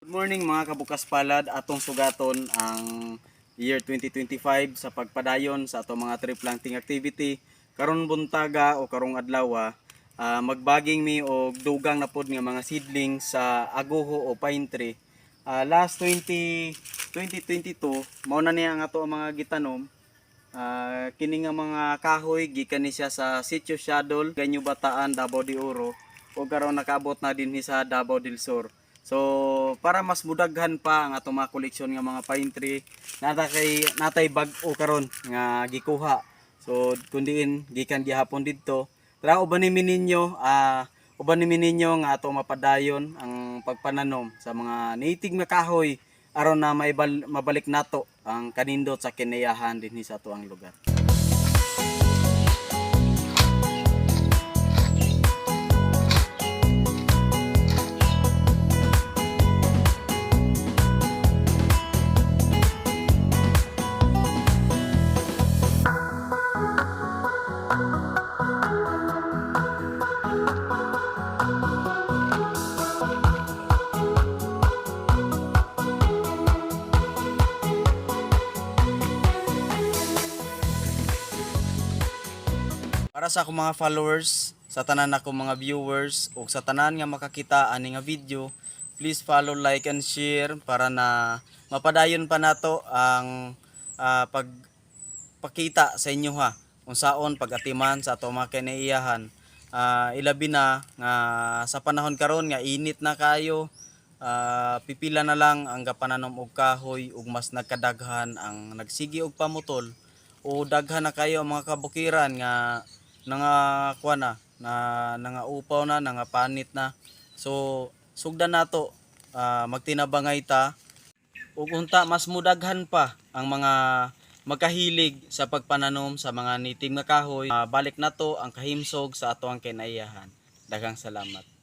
Good morning mga kabukas palad, atong sugaton ang year 2025 sa pagpadayon sa atong mga tree planting activity. Karon buntaga o karong adlaw, magbaging mi og dugang na pod nga mga seedlings sa aguho o pine tree. Last 2022 mao na niya ang ato ang mga gitanom. Kini nga mga kahoy gikan ni siya sa Sitio Siadol, Ganyo Bataan, Davao de Oro o karon nakaabot na dinhi sa Davao del Sur. So para mas mudaghan pa ang atong mga koleksyon nga mga pine tree, natay bag-o karon nga gikuha. So kundiin gikan gihapon didto. Tara uban nimi ninyo nga atong mapadayon ang pagpananom sa mga native nga kahoy aron na mabalik nato ang kanindot sa kinayahan dinhi sa ato ang lugar. Para sa akong mga followers, sa tanan ako mga viewers o sa tanan nga makakita ani nga video, please follow, like and share para na mapadayon pa nato ang pagpakita sa inyo ha. Unsaon pagatiman sa ato mga kinaiyahan. Ilabi na nga sa panahon karon nga init na kayo, pipila na lang ang gapananom og kahoy ug mas nagkadaghan ang nagsigi og pamutol o daghan na kayo ang mga kabukiran nga kuha na upaw na, panit na. So sugdan nato, magtinabangay ta ug unta mas mudaghan pa ang mga magkahilig sa pagpananom sa mga native nga kahoy. Balik nato ang kahimsog sa ato ang kinaiyahan. Daghang salamat.